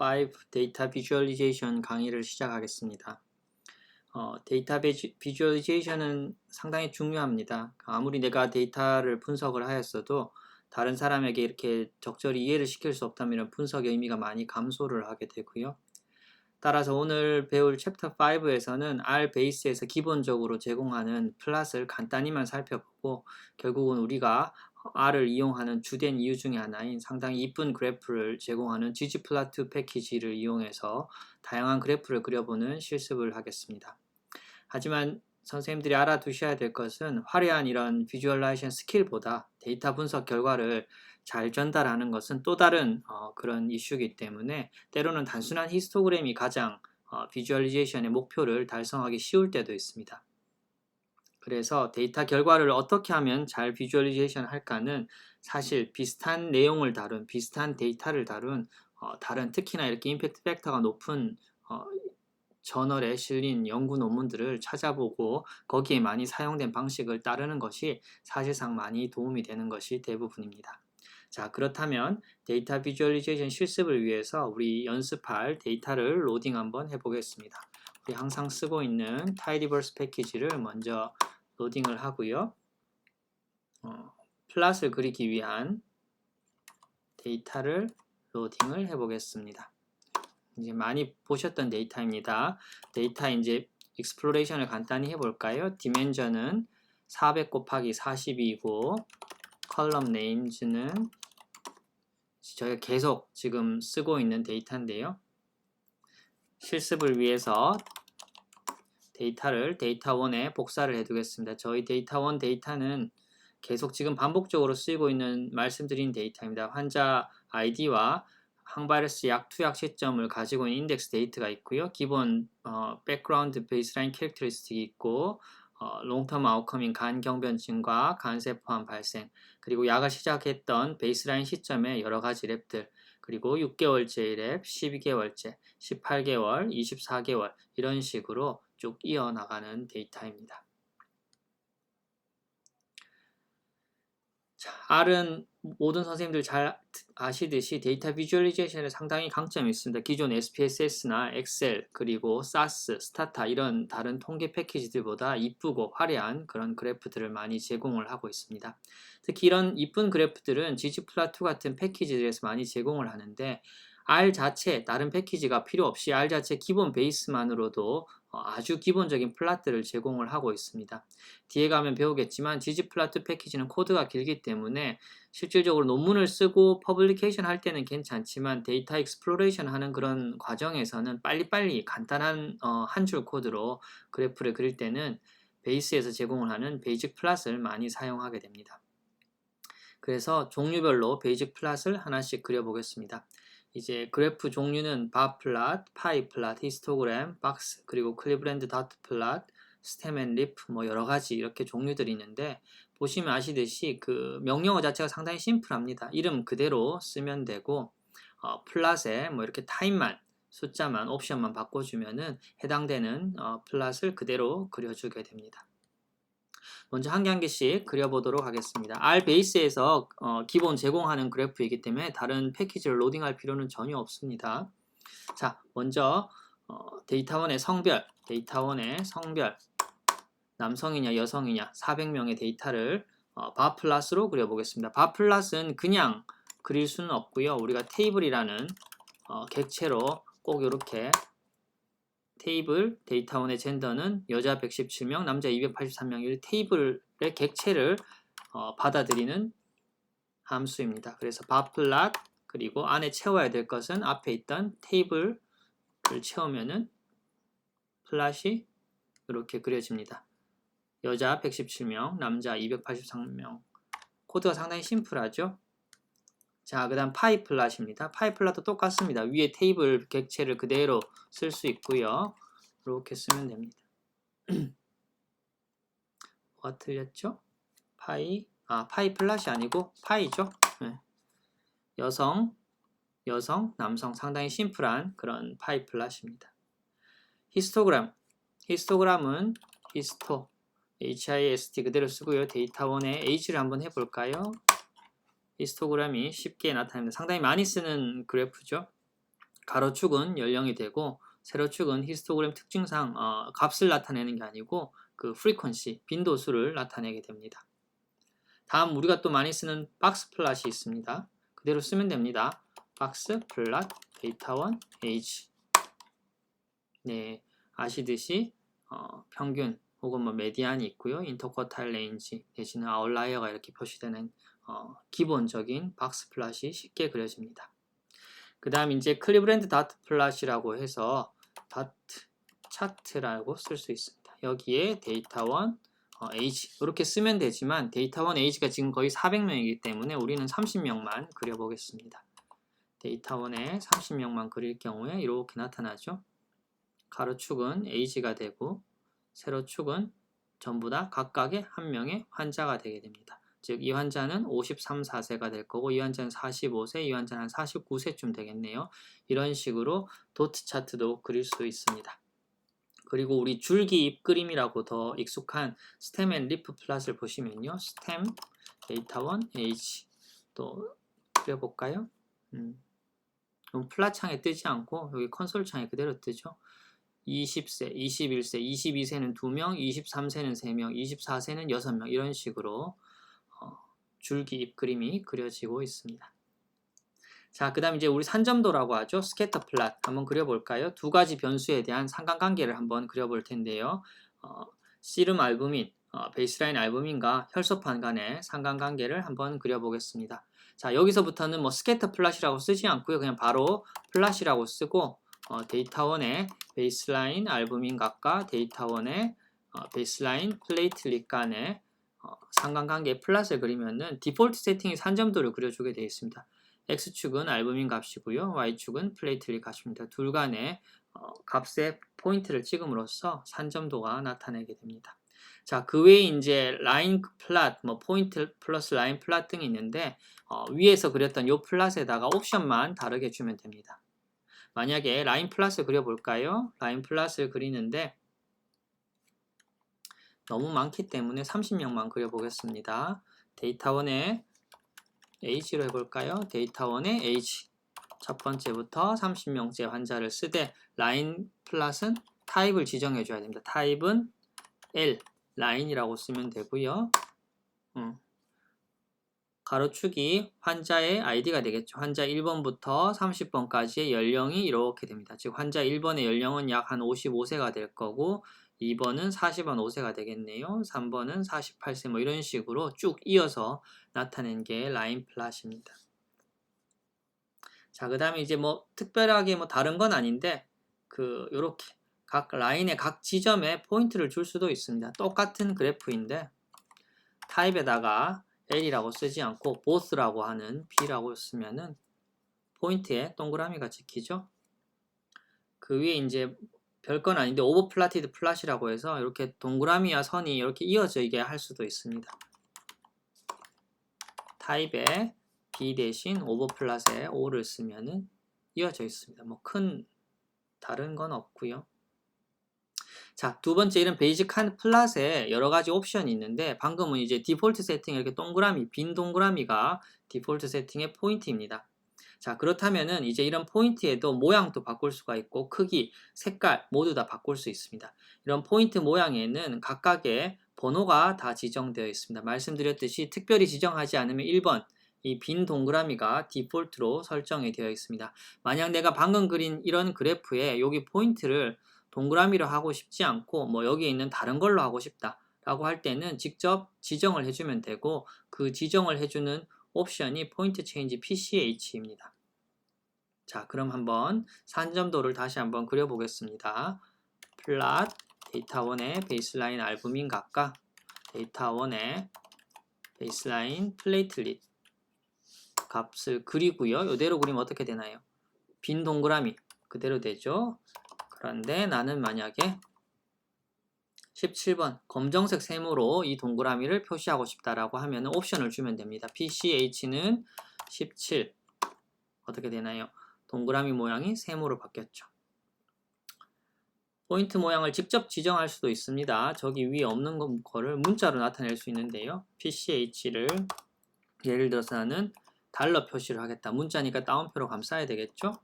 5 데이터 비주얼리제이션 강의를 시작하겠습니다. 데이터 비주얼리제이션은 상당히 중요합니다. 아무리 내가 데이터를 분석을 하였어도 다른 사람에게 이렇게 적절히 이해를 시킬 수 없다면 분석의 의미가 많이 감소를 하게 되고요. 따라서 오늘 배울 챕터 5에서는 R 베이스에서 기본적으로 제공하는 플랫을 간단히만 살펴보고 결국은 우리가 R을 이용하는 주된 이유 중에 하나인 상당히 이쁜 그래프를 제공하는 ggplot 패키지를 이용해서 다양한 그래프를 그려보는 실습을 하겠습니다. 하지만 선생님들이 알아두셔야 될 것은 화려한 이런 비주얼라이제이션 스킬보다 데이터 분석 결과를 잘 전달하는 것은 또 다른 그런 이슈이기 때문에 때로는 단순한 히스토그램이 가장 비주얼리제이션의 목표를 달성하기 쉬울 때도 있습니다. 그래서 데이터 결과를 어떻게 하면 잘 비주얼리제이션 할까는 사실 비슷한 내용을 다룬, 비슷한 데이터를 다룬 다른 특히나 이렇게 임팩트 팩터가 높은 저널에 실린 연구 논문들을 찾아보고 거기에 많이 사용된 방식을 따르는 것이 사실상 많이 도움이 되는 것이 대부분입니다. 자, 그렇다면 데이터 비주얼리제이션 실습을 위해서 우리 연습할 데이터를 로딩 한번 해보겠습니다. 우리 항상 쓰고 있는 타이디버스 패키지를 먼저 로딩을 하고요. 플랫을 그리기 위한 데이터를 로딩을 해보겠습니다. 이제 많이 보셨던 데이터입니다. 데이터 이제 익스플로레이션을 간단히 해볼까요? 디멘전은 400 곱하기 42이고 컬럼 네임즈는 저희가 계속 지금 쓰고 있는 데이터인데요. 실습을 위해서 데이터를 데이터 1에 복사를 해두겠습니다. 저희 데이터 1 데이터는 계속 지금 반복적으로 쓰이고 있는 말씀드린 데이터입니다. 환자 아이디와 항바이러스 약 투약 시점을 가지고 있는 인덱스 데이터가 있고요. 기본 백그라운드 베이스라인 캐릭터리스틱이 있고 롱텀 아웃컴인 간 경변증과 간세포암 발생, 그리고 약을 시작했던 베이스라인 시점의 여러 가지 랩들, 그리고 6개월째 랩, 12개월째, 18개월, 24개월 이런 식으로 쭉 이어나가는 데이터입니다. 자, R은 모든 선생님들 잘 아시듯이 데이터 비주얼리제이션에 상당히 강점이 있습니다. 기존 SPSS나 엑셀 그리고 SAS, 스타타 이런 다른 통계 패키지들보다 이쁘고 화려한 그런 그래프들을 많이 제공을 하고 있습니다. 특히 이런 이쁜 그래프들은 ggplot 같은 패키지들에서 많이 제공을 하는데 R 자체 다른 패키지가 필요 없이 R 자체 기본 베이스만으로도 아주 기본적인 플랫들을 제공을 하고 있습니다. 뒤에 가면 배우겠지만 ggplot 패키지는 코드가 길기 때문에 실질적으로 논문을 쓰고 퍼블리케이션 할 때는 괜찮지만 데이터 익스플로레이션 하는 그런 과정에서는 빨리빨리 간단한 한 줄 코드로 그래프를 그릴 때는 베이스에서 제공을 하는 베이직 플랫을 많이 사용하게 됩니다. 그래서 종류별로 베이직 플랫을 하나씩 그려보겠습니다. 이제 그래프 종류는 바 플랫, 파이 플랫, 히스토그램, 박스, 그리고 클리브랜드 다트 플랫, 스템 앤 리프 뭐 여러 가지 이렇게 종류들이 있는데 보시면 아시듯이 그 명령어 자체가 상당히 심플합니다. 이름 그대로 쓰면 되고 플랫에 뭐 이렇게 타임만 숫자만 옵션만 바꿔주면은 해당되는 플랫을 그대로 그려주게 됩니다. 먼저 한 개 한 개씩 그려보도록 하겠습니다. R 베이스에서 기본 제공하는 그래프이기 때문에 다른 패키지를 로딩할 필요는 전혀 없습니다. 자, 먼저 데이터 1의 성별, 데이터 1의 성별, 남성이냐 여성이냐 400명의 데이터를 바 플랫으로 그려보겠습니다. 바 플랫은 그냥 그릴 수는 없고요. 우리가 테이블이라는 객체로 꼭 이렇게 테이블 데이터 1의 젠더는 여자 117명, 남자 283명 이 테이블의 객체를 받아들이는 함수입니다. 그래서 바 플랫 그리고 안에 채워야 될 것은 앞에 있던 테이블을 채우면은 플랫이 이렇게 그려집니다. 여자 117명, 남자 283명. 코드가 상당히 심플하죠? 자, 그 다음 파이 플랫입니다. 파이 플랫도 똑같습니다. 위에 테이블 객체를 그대로 쓸 수 있고요. 이렇게 쓰면 됩니다. 뭐가 틀렸죠? 파이 플랫이 아니고 파이죠? 네. 여성, 남성 상당히 심플한 그런 파이 플랫입니다. 히스토그램. 히스토그램은 HIST 그대로 쓰고요. 데이터 1의 H를 한번 해볼까요? 히스토그램이 쉽게 나타납니다. 상당히 많이 쓰는 그래프죠. 가로축은 연령이 되고 세로축은 히스토그램 특징상 값을 나타내는 게 아니고 그 프리퀀시, 빈도수를 나타내게 됩니다. 다음 우리가 또 많이 쓰는 박스 플롯이 있습니다. 그대로 쓰면 됩니다. 박스 플롯 데이터1 age. 네, 아시듯이 평균 혹은 뭐 메디안이 있고요. 인터쿼타일 레인지 내지는 아웃라이어가 이렇게 표시되는 기본적인 박스 플롯이 쉽게 그려집니다. 그 다음 이제 클리브랜드 다트 플롯이라고 해서 다트 차트라고 쓸 수 있습니다. 여기에 데이터1 age 이렇게 쓰면 되지만 데이터1 age가 지금 거의 400명이기 때문에 우리는 30명만 그려보겠습니다. 데이터1에 30명만 그릴 경우에 이렇게 나타나죠. 가로축은 age가 되고 세로축은 전부 다 각각의 한 명의 환자가 되게 됩니다. 즉 이 환자는 53, 4세가 될 거고 이 환자는 45세, 이 환자는 한 49세쯤 되겠네요. 이런 식으로 도트 차트도 그릴 수 있습니다. 그리고 우리 줄기 잎 그림이라고 더 익숙한 스템 앤 리프 플롯을 보시면요. 스템, 데이터1, age 또 그려볼까요? 플롯 창에 뜨지 않고 여기 컨솔 창에 그대로 뜨죠. 20세, 21세, 22세는 2명, 23세는 3명, 24세는 6명 이런 식으로 줄기 잎 그림이 그려지고 있습니다. 자, 그 다음 이제 우리 산점도라고 하죠. 스캐터 플롯 한번 그려볼까요? 두 가지 변수에 대한 상관관계를 한번 그려볼 텐데요. 시름 알부민, 베이스라인 알부민과 혈소판 간의 상관관계를 한번 그려보겠습니다. 자, 여기서부터는 뭐 스캐터 플롯이라고 쓰지 않고요. 그냥 바로 플롯이라고 쓰고 데이터1의 베이스라인 알부민 값과 데이터1의 베이스라인 플레이틀릿 간의 상관관계 플롯을 그리면은 디폴트 세팅의 산점도를 그려주게 되어 있습니다. X축은 알부민 값이고요. Y축은 플레이틀릿 값입니다. 둘 간의 값에 포인트를 찍음으로써 산점도가 나타나게 됩니다. 자, 그 외에 이제 라인 플롯, 뭐 포인트 플러스 라인 플롯 등이 있는데 위에서 그렸던 이 플롯에다가 옵션만 다르게 주면 됩니다. 만약에 라인 플롯을 그려볼까요? 라인 플롯을 그리는데 너무 많기 때문에 30명만 그려보겠습니다. 데이터1의 age로 해볼까요? 데이터1의 age 첫 번째부터 30명째 환자를 쓰되 라인 플롯은 타입을 지정해 줘야 됩니다. 타입은 L, 라인이라고 쓰면 되고요. 가로축이 환자의 아이디가 되겠죠. 환자 1번부터 30번까지의 연령이 이렇게 됩니다. 즉 환자 1번의 연령은 약 한 55세가 될 거고 2번은 40한 5세가 되겠네요. 3번은 48세 뭐 이런 식으로 쭉 이어서 나타낸 게 라인 플롯입니다. 자, 그 다음에 이제 뭐 특별하게 뭐 다른 건 아닌데 요렇게 각 라인의 각 지점에 포인트를 줄 수도 있습니다. 똑같은 그래프인데 타입에다가 L이라고 쓰지 않고 both라고 하는 B라고 쓰면은 포인트에 동그라미가 찍히죠. 그 위에 이제 별건 아닌데 오버플라티드 플롯이라고 해서 이렇게 동그라미와 선이 이렇게 이어지게 할 수도 있습니다. 타입에 B 대신 오버플롯에 O를 쓰면은 이어져 있습니다. 뭐 큰 다른 건 없고요. 자, 두 번째 이런 베이직한 플롯에 여러 가지 옵션이 있는데 방금은 이제 디폴트 세팅 이렇게 동그라미, 빈 동그라미가 디폴트 세팅의 포인트입니다. 자, 그렇다면은 이제 이런 포인트에도 모양도 바꿀 수가 있고 크기, 색깔 모두 다 바꿀 수 있습니다. 이런 포인트 모양에는 각각의 번호가 다 지정되어 있습니다. 말씀드렸듯이 특별히 지정하지 않으면 1번 이 빈 동그라미가 디폴트로 설정이 되어 있습니다. 만약 내가 방금 그린 이런 그래프에 여기 포인트를 동그라미로 하고 싶지 않고 뭐 여기에 있는 다른 걸로 하고 싶다 라고 할 때는 직접 지정을 해주면 되고 그 지정을 해주는 옵션이 포인트 체인지 PCH입니다. 자, 그럼 한번 산점도를 다시 한번 그려보겠습니다. 플롯 데이터1의 베이스라인 알부민 값과 데이터1의 베이스라인 플레이틀릿 값을 그리고요. 이대로 그리면 어떻게 되나요? 빈 동그라미 그대로 되죠. 그런데 나는 만약에 17번 검정색 세모로 이 동그라미를 표시하고 싶다라고 하면 옵션을 주면 됩니다. PCH는 17 어떻게 되나요? 동그라미 모양이 세모로 바뀌었죠. 포인트 모양을 직접 지정할 수도 있습니다. 저기 위에 없는 거를 문자로 나타낼 수 있는데요. PCH를 예를 들어서 나는 달러 표시를 하겠다. 문자니까 따옴표로 감싸야 되겠죠.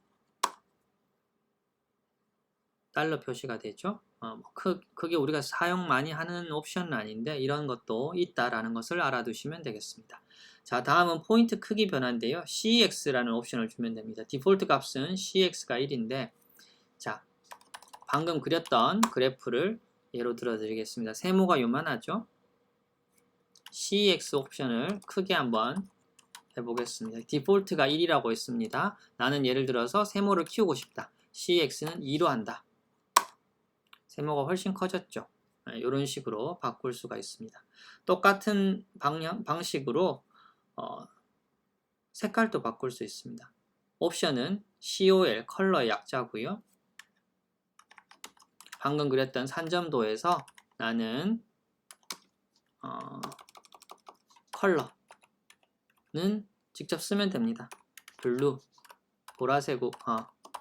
달러 표시가 되죠. 크게 우리가 사용 많이 하는 옵션은 아닌데 이런 것도 있다라는 것을 알아두시면 되겠습니다. 자, 다음은 포인트 크기 변화인데요. CX라는 옵션을 주면 됩니다. 디폴트 값은 CX가 1인데 자, 방금 그렸던 그래프를 예로 들어 드리겠습니다. 세모가 요만하죠. CX 옵션을 크게 한번 해보겠습니다. 디폴트가 1이라고 했습니다. 나는 예를 들어서 세모를 키우고 싶다. CX는 2로 한다. 세모가 훨씬 커졌죠. 이런 식으로 바꿀 수가 있습니다. 똑같은 방식으로 색깔도 바꿀 수 있습니다. 옵션은 COL, 컬러의 약자고요. 방금 그렸던 산점도에서 나는 컬러는 직접 쓰면 됩니다. 블루, 보라색,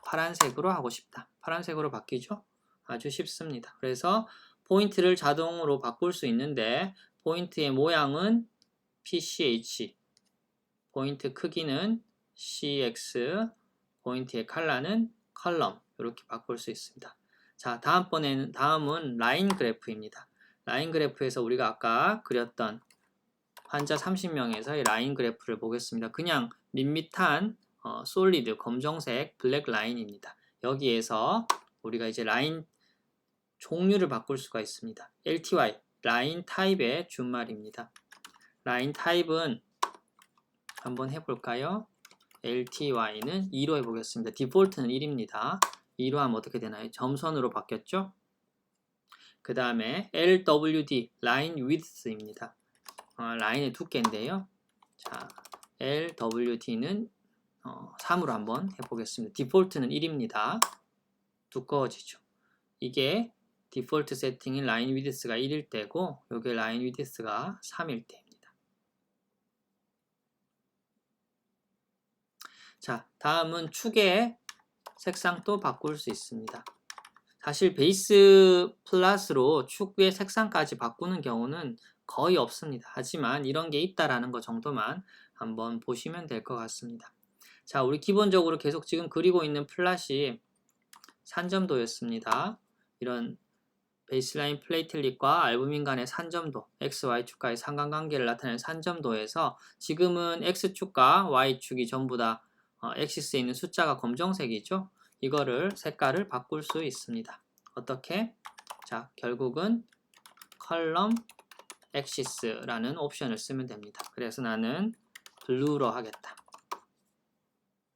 파란색으로 하고 싶다. 파란색으로 바뀌죠? 아주 쉽습니다. 그래서 포인트를 자동으로 바꿀 수 있는데 포인트의 모양은 PCH, 포인트 크기는 CX, 포인트의 컬러는 컬럼 이렇게 바꿀 수 있습니다. 자, 다음은 라인 그래프입니다. 라인 그래프에서 우리가 아까 그렸던 환자 30명에서의 라인 그래프를 보겠습니다. 그냥 밋밋한 솔리드 검정색 블랙 라인입니다. 여기에서 우리가 이제 라인 종류를 바꿀 수가 있습니다. LTY, 라인 타입의 준말입니다. 라인 타입은 한번 해볼까요? LTY는 2로 해보겠습니다. 디폴트는 1입니다. 2로 하면 어떻게 되나요? 점선으로 바뀌었죠? 그 다음에 LWD, 라인 위드스입니다. 라인의 두께인데요. 자, LWD는 3으로 한번 해보겠습니다. 디폴트는 1입니다. 두꺼워지죠. 이게 디폴트 세팅인 라인 위드스가 1일 때고 이게 라인 위드스가 3일 때입니다. 자, 다음은 축의 색상도 바꿀 수 있습니다. 사실 베이스 플러스로 축의 색상까지 바꾸는 경우는 거의 없습니다. 하지만 이런 게 있다라는 것 정도만 한번 보시면 될 것 같습니다. 자, 우리 기본적으로 계속 지금 그리고 있는 플랫이 산점도였습니다. 이런 베이스라인 플레이틀릿과 알부민 간의 산점도, X, Y축과의 상관관계를 나타내는 산점도에서 지금은 X축과 Y축이 전부 다 엑시스에 있는 숫자가 검정색이죠. 이거를 색깔을 바꿀 수 있습니다. 어떻게? 자, 결국은 컬럼 엑시스라는 옵션을 쓰면 됩니다. 그래서 나는 블루로 하겠다.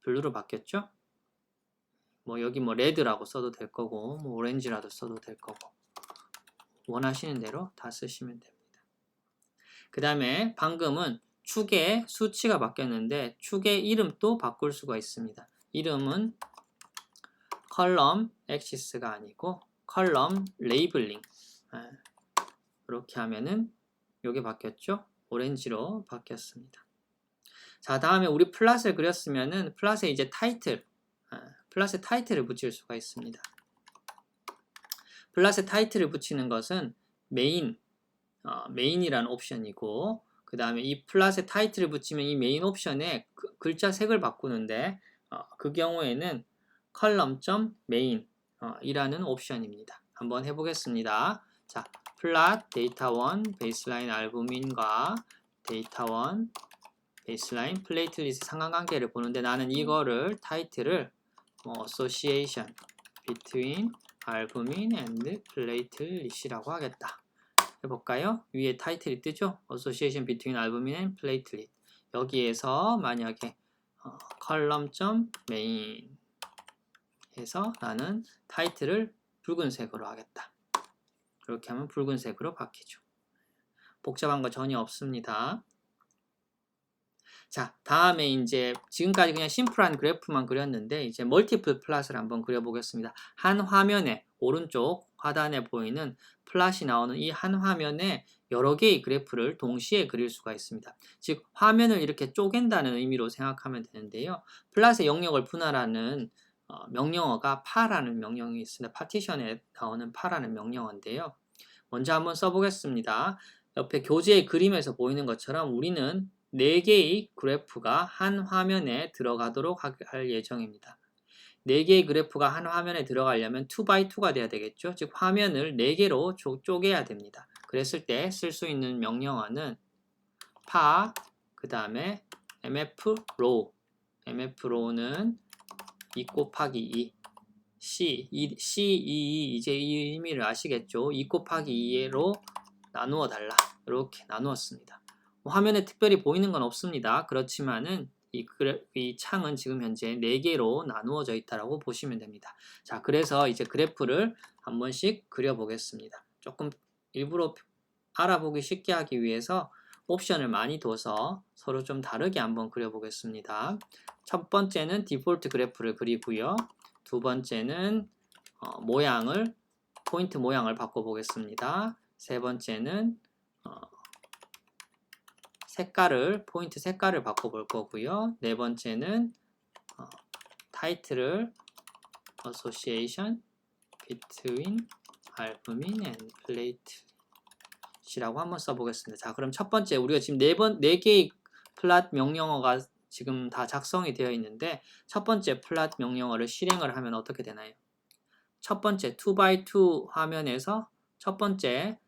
블루로 바뀌었죠? 여기 레드라고 써도 될 거고 오렌지라도 써도 될 거고 원하시는 대로 다 쓰시면 됩니다. 그 다음에 방금은 축의 수치가 바뀌었는데 축의 이름도 바꿀 수가 있습니다. 이름은 컬럼 엑시스가 아니고 컬럼 레이블링 이렇게 하면은 요게 바뀌었죠? 오렌지로 바뀌었습니다. 자, 다음에 우리 플랫을 그렸으면은 플랫에 이제 타이틀 플랫에 타이틀을 붙일 수가 있습니다. 플랫에 타이틀을 붙이는 것은 메인이라는 옵션이고 그 다음에 이 플랫에 타이틀을 붙이면 이 메인 옵션에 글자 색을 바꾸는데 그 경우에는 column.main 이라는 옵션입니다. 한번 해보겠습니다. 자, 플랫 데이터1 베이스라인 알부민과 데이터1 베이스라인 플레이틀릿의 상관관계를 보는데 나는 이거를 타이틀을 association between 알부민 and platelet이라고 하겠다. 해볼까요? 위에 타이틀이 뜨죠? association between albumin and platelet. 여기에서 만약에 column.main 해서 나는 타이틀을 붉은색으로 하겠다. 그렇게 하면 붉은색으로 바뀌죠. 복잡한 거 전혀 없습니다. 자, 다음에 이제 지금까지 그냥 심플한 그래프만 그렸는데 이제 멀티플 플랫을 한번 그려보겠습니다. 한 화면에 오른쪽 하단에 보이는 플랫이 나오는 이 한 화면에 여러 개의 그래프를 동시에 그릴 수가 있습니다. 즉 화면을 이렇게 쪼갠다는 의미로 생각하면 되는데요. 플랫의 영역을 분할하는 명령어가 파라는 명령이 있습니다. 파티션에 나오는 파라는 명령어인데요. 먼저 한번 써보겠습니다. 옆에 교재의 그림에서 보이는 것처럼 우리는 4개의 그래프가 한 화면에 들어가도록 할 예정입니다. 4개의 그래프가 한 화면에 들어가려면 2x2가 돼야 되겠죠. 즉 화면을 4개로 쪼개야 됩니다. 그랬을 때 쓸 수 있는 명령어는 pa 그 다음에 mfrow mfrow는 2 곱하기 2 C2 이제 이 의미를 아시겠죠? 2 곱하기 2로 나누어 달라. 이렇게 나누었습니다. 화면에 특별히 보이는 건 없습니다. 그렇지만은 이 창은 지금 현재 4개로 나누어져 있다고 보시면 됩니다. 자, 그래서 이제 그래프를 한 번씩 그려보겠습니다. 조금 일부러 알아보기 쉽게 하기 위해서 옵션을 많이 둬서 서로 좀 다르게 한번 그려보겠습니다. 첫 번째는 디폴트 그래프를 그리고요. 두 번째는 포인트 모양을 바꿔보겠습니다. 세 번째는 포인트 색깔을 바꿔볼 거고요. 네 번째는 타이틀을 Association between 알부민 and plate이라고 한번 써보겠습니다. 자, 그럼 첫 번째 우리가 지금 4개의 플랫 명령어가 지금 다 작성이 되어 있는데 첫 번째 플랫 명령어를 실행을 하면 어떻게 되나요? 첫 번째 2x2 화면에서 첫 번째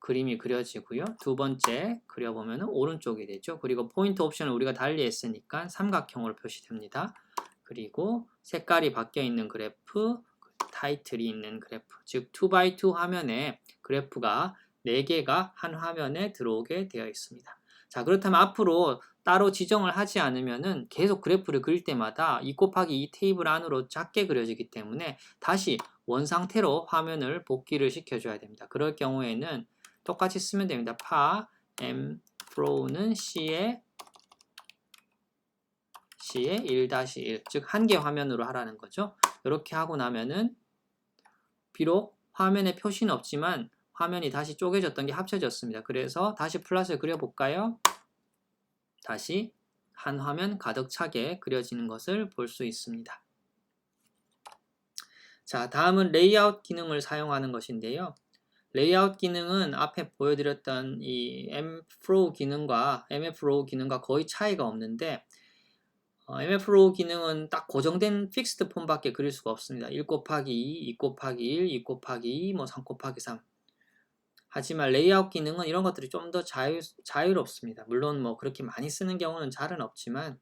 그림이 그려지고요. 두 번째 그려보면 오른쪽이 되죠. 그리고 포인트 옵션을 우리가 달리 했으니까 삼각형으로 표시됩니다. 그리고 색깔이 바뀌어 있는 그래프, 타이틀이 있는 그래프, 즉 2x2 화면에 그래프가 4개가 한 화면에 들어오게 되어 있습니다. 자, 그렇다면 앞으로 따로 지정을 하지 않으면은 계속 그래프를 그릴 때마다 2 곱하기 2 테이블 안으로 작게 그려지기 때문에 다시 원 상태로 화면을 복귀를 시켜줘야 됩니다. 그럴 경우에는 똑같이 쓰면 됩니다. pa mfrow는 C의 1-1, 즉 한 개 화면으로 하라는 거죠. 이렇게 하고 나면은 비록 화면에 표시는 없지만 화면이 다시 쪼개졌던 게 합쳐졌습니다. 그래서 다시 플랫을 그려볼까요? 다시 한 화면 가득 차게 그려지는 것을 볼 수 있습니다. 자, 다음은 레이아웃 기능을 사용하는 것인데요. 레이아웃 기능은 앞에 보여드렸던 이 mfrow 기능과 거의 차이가 없는데 mfrow 기능은 딱 고정된 픽스드 폼밖에 그릴 수가 없습니다. 1 곱하기 2, 2 곱하기 1, 2 곱하기 2, 3 곱하기 3. 하지만 레이아웃 기능은 이런 것들이 좀 더 자유롭습니다. 물론 그렇게 많이 쓰는 경우는 잘은 없지만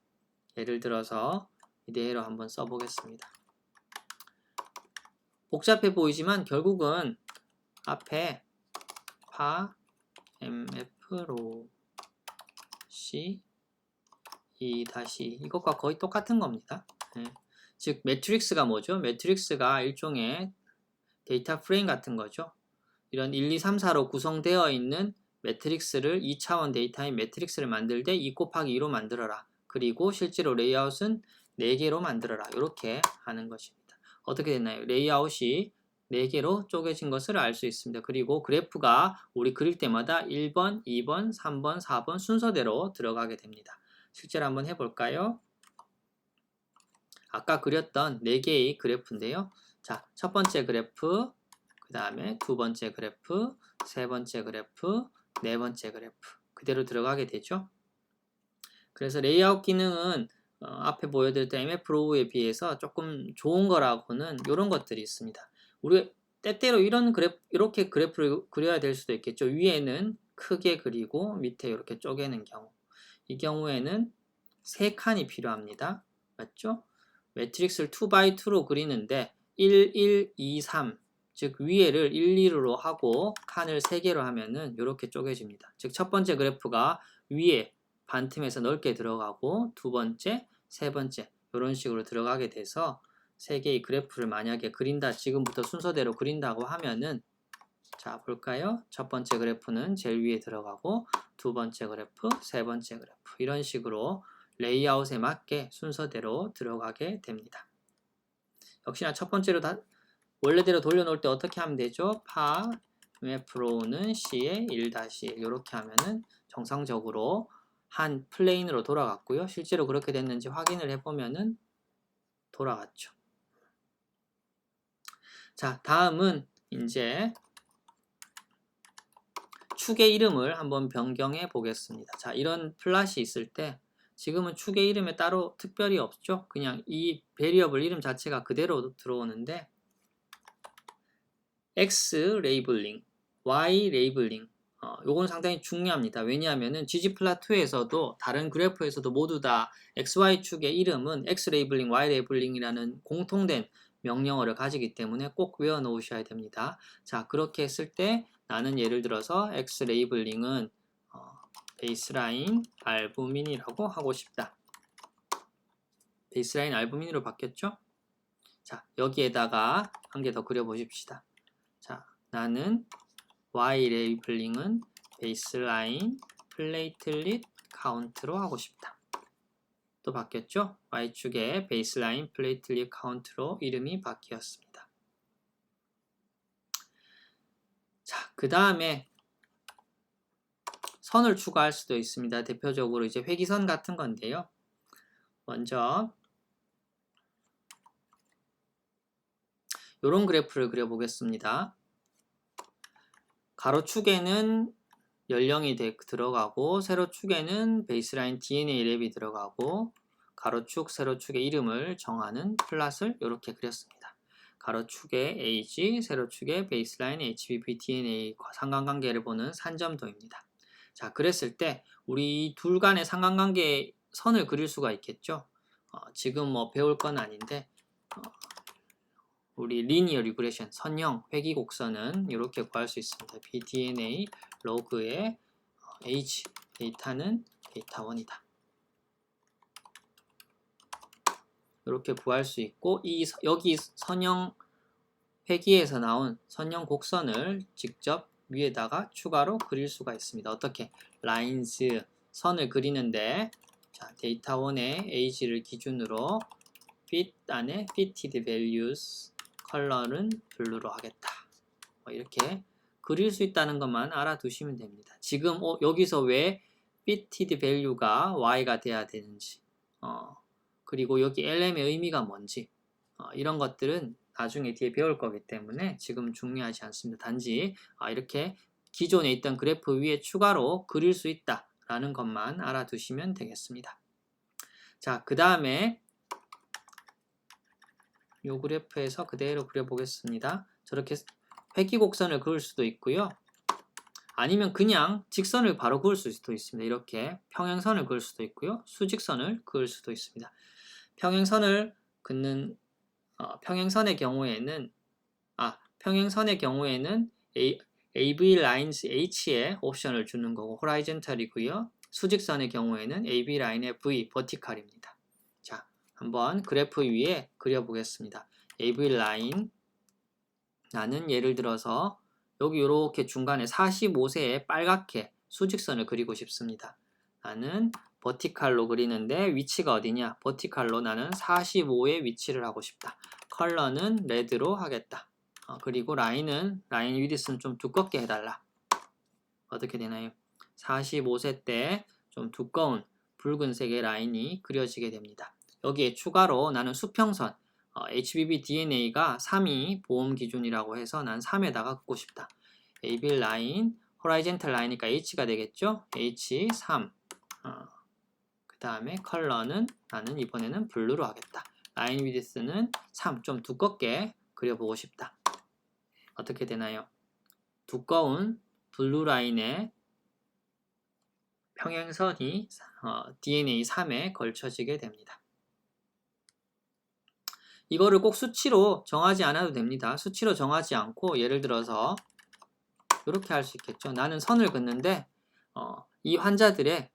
예를 들어서 이대로 한번 써보겠습니다. 복잡해 보이지만 결국은 앞에 pa mfrow c 2-2 이것과 거의 똑같은 겁니다. 즉 매트릭스가 뭐죠? 매트릭스가 일종의 데이터 프레임 같은 거죠. 이런 1, 2, 3, 4로 구성되어 있는 매트릭스를 2차원 데이터인 매트릭스를 만들 때 2 곱하기 2로 만들어라. 그리고 실제로 레이아웃은 4개로 만들어라. 이렇게 하는 것입니다. 어떻게 됐나요? 레이아웃이 4개로 쪼개진 것을 알 수 있습니다. 그리고 그래프가 우리 그릴 때마다 1번, 2번, 3번, 4번 순서대로 들어가게 됩니다. 실제로 한번 해볼까요? 아까 그렸던 4개의 그래프인데요. 자, 첫 번째 그래프, 그 다음에 두 번째 그래프, 세 번째 그래프, 네 번째 그래프 그대로 들어가게 되죠. 그래서 레이아웃 기능은 앞에 보여드렸던 mfrow에 비해서 조금 좋은 거라고는 이런 것들이 있습니다. 우리가 때때로 이렇게 그래프를 그려야 될 수도 있겠죠. 위에는 크게 그리고 밑에 이렇게 쪼개는 경우. 이 경우에는 3칸이 필요합니다. 맞죠? 매트릭스를 2x2로 그리는데 1, 1, 2, 3 즉 위에를 1, 2로 하고 칸을 3개로 하면은 이렇게 쪼개집니다. 즉 첫 번째 그래프가 위에 반틈에서 넓게 들어가고 두 번째, 세 번째 이런 식으로 들어가게 돼서 3개의 그래프를 만약에 그린다 지금부터 순서대로 그린다고 하면은 자 볼까요? 첫 번째 그래프는 제일 위에 들어가고 두 번째 그래프, 세 번째 그래프 이런 식으로 레이아웃에 맞게 순서대로 들어가게 됩니다. 역시나 첫 번째로 원래대로 돌려놓을 때 어떻게 하면 되죠? pa mfrow는 C의 1-1 이렇게 하면은 정상적으로 한 플레인으로 돌아갔고요. 실제로 그렇게 됐는지 확인을 해보면은 돌아갔죠. 자, 다음은 이제 축의 이름을 한번 변경해 보겠습니다. 자, 이런 플랫이 있을 때 지금은 축의 이름에 따로 특별히 없죠. 그냥 이 베리어블 이름 자체가 그대로 들어오는데 X 레이블링, Y 레이블링 요건 상당히 중요합니다. 왜냐하면은 ggplot2에서도 다른 그래프에서도 모두 다 XY축의 이름은 X 레이블링, Y 레이블링이라는 공통된 명령어를 가지기 때문에 꼭 외워 놓으셔야 됩니다. 자, 그렇게 했을 때 나는 예를 들어서 X 레이블링은 베이스라인 알부민이라고 하고 싶다. 베이스라인 알부민으로 바뀌었죠? 자, 여기에다가 한 개 더 그려보십시다. 자, 나는 Y 레이블링은 베이스라인 플레이틀릿 카운트로 하고 싶다. 또 바뀌었죠? Y축에 베이스라인 플레이틀릿 카운트로 이름이 바뀌었습니다. 자, 그 다음에 선을 추가할 수도 있습니다. 대표적으로 이제 회기선 같은 건데요. 먼저 이런 그래프를 그려보겠습니다. 가로축에는 연령이 들어가고 세로축에는 베이스라인 DNA 랩이 들어가고 가로축, 세로축의 이름을 정하는 플롯을 이렇게 그렸습니다. 가로축의 age, 세로축의 베이스라인 HBP DNA 상관관계를 보는 산점도입니다. 자, 그랬을 때 우리 둘 간의 상관관계 선을 그릴 수가 있겠죠. 지금 뭐 배울 건 아닌데 우리 리니어 리그레션 선형 회귀 곡선은 이렇게 구할 수 있습니다. BDNA 로그의 age 데이터는 데이터 1이다. 이렇게 구할 수 있고 여기 선형 회귀에서 나온 선형 곡선을 직접 위에다가 추가로 그릴 수가 있습니다. 어떻게? 라인즈 선을 그리는데 자, 데이터 1의 age를 기준으로 fit 안에 fitted values 컬러는 블루로 하겠다. 이렇게 그릴 수 있다는 것만 알아두시면 됩니다. 지금 여기서 왜 fitted value가 y가 돼야 되는지 그리고 여기 LM의 의미가 뭔지 이런 것들은 나중에 뒤에 배울 거기 때문에 지금 중요하지 않습니다. 단지 이렇게 기존에 있던 그래프 위에 추가로 그릴 수 있다라는 것만 알아두시면 되겠습니다. 자, 그 다음에 이 그래프에서 그대로 그려보겠습니다. 저렇게 회귀곡선을 그을 수도 있고요. 아니면 그냥 직선을 바로 그을 수도 있습니다. 이렇게 평행선을 그을 수도 있고요. 수직선을 그을 수도 있습니다. 평행선을 긋는 평행선의 경우에는 AV 라인스 H에 옵션을 주는 거고 호라이젠탈이고요. 수직선의 경우에는 AV 라인의 V 버티칼입니다. 자, 한번 그래프 위에 그려보겠습니다. AV 라인 나는 예를 들어서 여기 이렇게 중간에 45세에 빨갛게 수직선을 그리고 싶습니다. 나는 버티칼로 그리는데 위치가 어디냐? 버티칼로 나는 45의 위치를 하고 싶다. 컬러는 레드로 하겠다. 그리고 라인 위드스는 좀 두껍게 해달라. 어떻게 되나요? 45세 때 좀 두꺼운 붉은색의 라인이 그려지게 됩니다. 여기에 추가로 나는 수평선 HBB DNA가 3이 보험 기준이라고 해서 난 3에다가 긋고 싶다. AB 라인, 호라이젠탈 라인이니까 H가 되겠죠? H3. 그 다음에 컬러는 나는 이번에는 블루로 하겠다. 라인 위드스는 3, 좀 두껍게 그려보고 싶다. 어떻게 되나요? 두꺼운 블루 라인에 평행선이 DNA 3에 걸쳐지게 됩니다. 이거를 꼭 수치로 정하지 않아도 됩니다. 수치로 정하지 않고 예를 들어서 이렇게 할 수 있겠죠. 나는 선을 긋는데 이 환자들의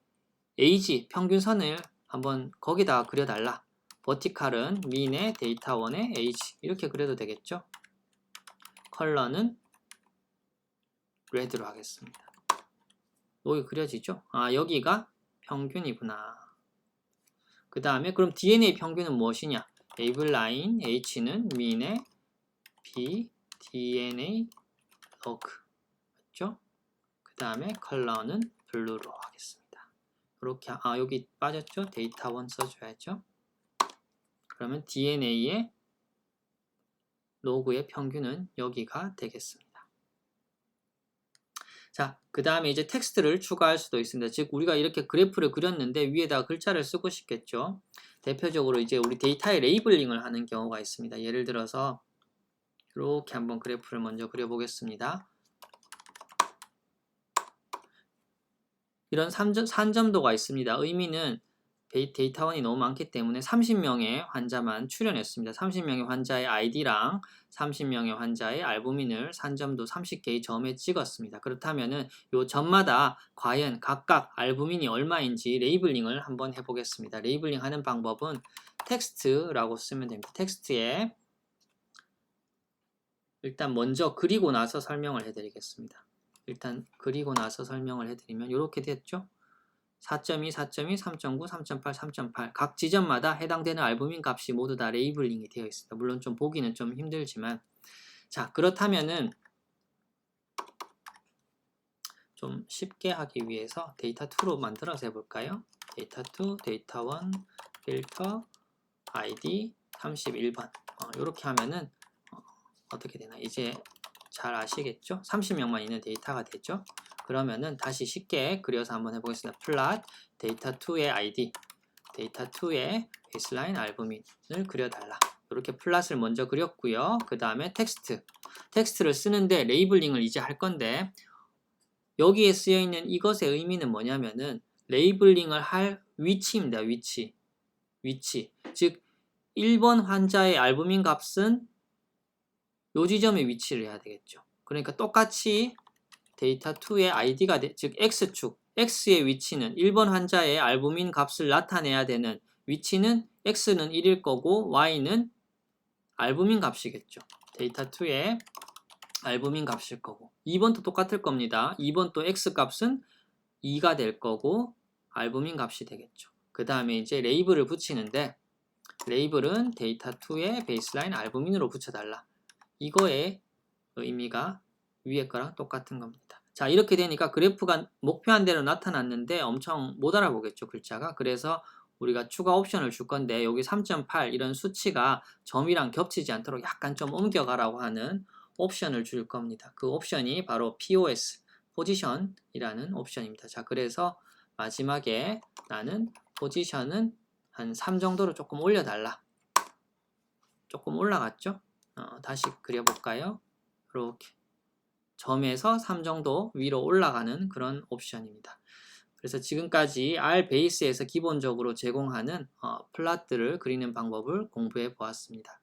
에이지 평균선을 한번 거기다가 그려달라. 버티칼은 민의 데이터 1의 에이지 이렇게 그려도 되겠죠. 컬러는 레드로 하겠습니다. 여기 그려지죠? 여기가 평균이구나. 그 다음에 그럼 DNA 평균은 무엇이냐? 에이블 라인 H는 민의 B, DNA 로그 맞죠? 그 다음에 컬러는 블루로 하겠습니다. 이렇게 여기 빠졌죠? 데이터 1 써줘야죠. 그러면 DNA의 로그의 평균은 여기가 되겠습니다. 자, 그 다음에 이제 텍스트를 추가할 수도 있습니다. 즉, 우리가 이렇게 그래프를 그렸는데 위에다가 글자를 쓰고 싶겠죠. 대표적으로 이제 우리 데이터의 레이블링을 하는 경우가 있습니다. 예를 들어서 이렇게 한번 그래프를 먼저 그려보겠습니다. 이런 산점도가 있습니다. 의미는 데이터원이 너무 많기 때문에 30명의 환자만 출연했습니다. 30명의 환자의 아이디랑 30명의 환자의 알부민을 산점도 30개의 점에 찍었습니다. 그렇다면은 요 점마다 과연 각각 알부민이 얼마인지 레이블링을 한번 해보겠습니다. 레이블링 하는 방법은 텍스트라고 쓰면 됩니다. 텍스트에 일단 먼저 그리고 나서 설명을 해드리겠습니다. 일단 그리고 나서 설명을 해드리면 이렇게 됐죠. 4.2, 4.2, 3.9, 3.8, 3.8 각 지점마다 해당되는 알부민 값이 모두 다 레이블링이 되어 있습니다. 물론 좀 보기는 좀 힘들지만 자, 그렇다면은 좀 쉽게 하기 위해서 데이터2로 만들어서 해볼까요? 데이터2, 데이터1, 필터, id 31번 이렇게 하면은 어떻게 되나 이제 잘 아시겠죠? 30명만 있는 데이터가 되죠? 그러면은 다시 쉽게 그려서 한번 해보겠습니다. 플롯 데이터2의 id, 데이터2의 베이스라인 알부민을 그려달라. 이렇게 플롯을 먼저 그렸고요. 그 다음에 텍스트를 쓰는데 레이블링을 이제 할 건데 여기에 쓰여있는 이것의 의미는 뭐냐면은 레이블링을 할 위치입니다. 위치. 즉 1번 환자의 알부민 값은 요 지점에 위치를 해야 되겠죠. 그러니까 똑같이 데이터2의 id가 즉 x축, x의 위치는 1번 환자의 알부민 값을 나타내야 되는 위치는 x는 1일 거고 y는 알부민 값이겠죠. 데이터2의 알부민 값일 거고 2번도 똑같을 겁니다. 2번 또 x 값은 2가 될 거고 알부민 값이 되겠죠. 그 다음에 이제 레이블을 붙이는데 레이블은 데이터2의 베이스라인 알부민으로 붙여달라. 이거의 의미가 위에 거랑 똑같은 겁니다. 자, 이렇게 되니까 그래프가 목표한 대로 나타났는데 엄청 못 알아보겠죠, 글자가. 그래서 우리가 추가 옵션을 줄 건데 여기 3.8 이런 수치가 점이랑 겹치지 않도록 약간 좀 옮겨가라고 하는 옵션을 줄 겁니다. 그 옵션이 바로 POS, 포지션이라는 옵션입니다. 자, 그래서 마지막에 나는 포지션은 한 3 정도로 조금 올려달라. 조금 올라갔죠? 다시 그려볼까요? 이렇게 점에서 3 정도 위로 올라가는 그런 옵션입니다. 그래서 지금까지 R 베이스에서 기본적으로 제공하는 플롯들을 그리는 방법을 공부해 보았습니다.